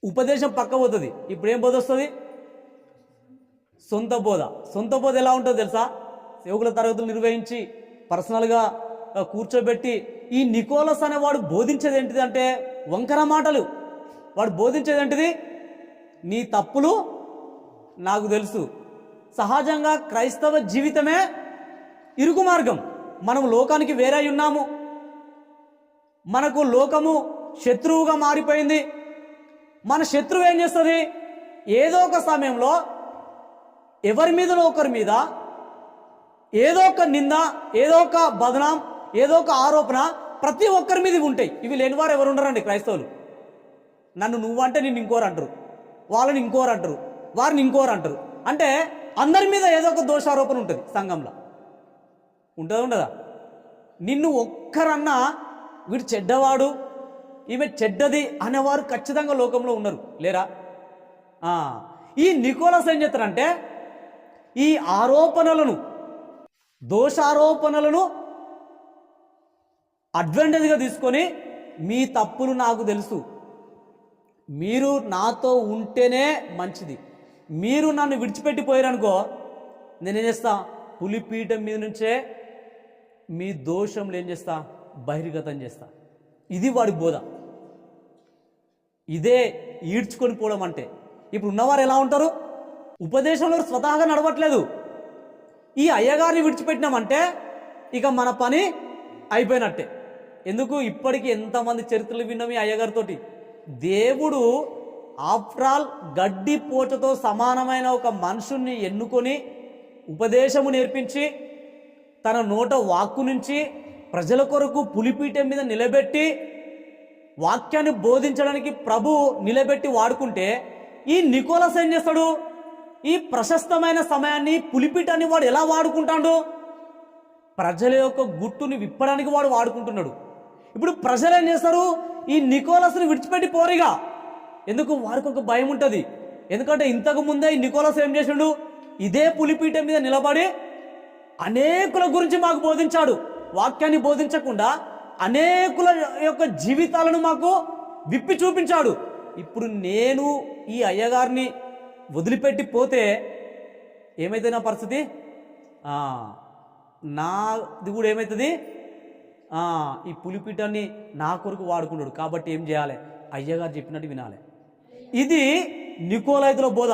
ఉపదేశం పక్క పోతుంది. ఇప్పుడు ఏం బోధ వస్తుంది? సొంత బోధ. సొంత బోధ ఎలా ఉంటుందో తెలుసా? సేవకుల తరగతులు నిర్వహించి పర్సనల్గా కూర్చోబెట్టి ఈ నికోలస్ అనేవాడు బోధించేది ఏంటిది అంటే వంకర మాటలు. వాడు బోధించేది ఏంటిది? నీ తప్పులు నాకు తెలుసు. సహజంగా క్రైస్తవ జీవితమే ఇరుకు మార్గం. మనం లోకానికి వేరే ఉన్నాము. మనకు లోకము శత్రువుగా మారిపోయింది. మన శత్రువు ఏం చేస్తుంది? ఏదో ఒక సమయంలో ఎవరి మీదనో ఒకరి మీద ఏదో ఒక నింద, ఏదో ఒక బదనాం, ఏదో ఒక ఆరోపణ ప్రతి ఒక్కరి మీద ఉంటాయి. ఇవి లేనివారు ఎవరు ఉండరండి క్రైస్తవులు. నన్ను నువ్వంటే నిన్ను ఇంకోరు అంటారు, వాళ్ళని ఇంకోరు అంటారు, వారిని ఇంకోరు అంటారు. అంటే అందరి మీద ఏదో ఒక దోషారోపణ ఉంటుంది. సంఘంలో ఉంటుందా ఉండదా? నిన్ను ఒక్కరన్నా వీడు చెడ్డవాడు, ఈమె చెడ్డది అనేవారు ఖచ్చితంగా లోకంలో ఉన్నారు, లేరా? ఈ నికోలస్ ఏం చేస్తారంటే ఈ ఆరోపణలను, దోషారోపణలను అడ్వాంటేజ్గా తీసుకొని మీ తప్పులు నాకు తెలుసు, మీరు నాతో ఉంటేనే మంచిది, మీరు నన్ను విడిచిపెట్టిపోయారనుకో నేనేం చేస్తా? పులిపీఠం మీద నుంచే మీ దోషంలు ఏం చేస్తా? బహిర్గతం చేస్తా. ఇది వాడి బోధ. ఇదే ఈడ్చుకొని పోవడం అంటే. ఇప్పుడు ఉన్నవారు ఎలా ఉంటారు? ఉపదేశంలో స్వతహాగా నడవట్లేదు. ఈ అయ్యగారిని విడిచిపెట్టినామంటే ఇక మన పని అయిపోయినట్టే. ఎందుకు? ఇప్పటికీ ఎంతమంది చరిత్రలు విన్నాం ఈ అయ్యగారితోటి. దేవుడు ఆఫ్టర్ ఆల్ గడ్డి పోచతో సమానమైన ఒక మనుషుణ్ణి ఎన్నుకొని ఉపదేశము నేర్పించి తన నోట వాక్కు నుంచి ప్రజల కొరకు పులిపీఠం మీద నిలబెట్టి వాక్యాన్ని బోధించడానికి ప్రభు నిలబెట్టి వాడుకుంటే ఈ నికోలస్ ఏం చేస్తాడు? ఈ ప్రశస్తమైన సమయాన్ని, పులిపీఠాన్ని వాడు ఎలా వాడుకుంటాడు? ప్రజల యొక్క గుట్టుని విప్పడానికి వాడు వాడుకుంటున్నాడు. ఇప్పుడు ప్రజలు ఏం చేస్తారు? ఈ నికోలస్ని విడిచిపెట్టి పోరిగా. ఎందుకు? వారికి ఒక భయం ఉంటుంది. ఎందుకంటే ఇంతకు ముందే ఈ నికోలస్ ఏం చేసిండు? ఇదే పులిపీఠం మీద నిలబడి అనేకుల గురించి మాకు బోధించాడు. వాక్యాన్ని బోధించకుండా అనేకుల యొక్క జీవితాలను మాకు విప్పి చూపించాడు. ఇప్పుడు నేను ఈ అయ్యగారిని వదిలిపెట్టి పోతే ఏమైతే నా పరిస్థితి? నాది కూడా ఏమవుతుంది? ఈ పులిపీఠాన్ని నా కొరకు వాడుకున్నాడు కాబట్టి ఏం చేయాలి? అయ్యగారు చెప్పినట్టు వినాలి. ఇది నికోలైతుల బోధ.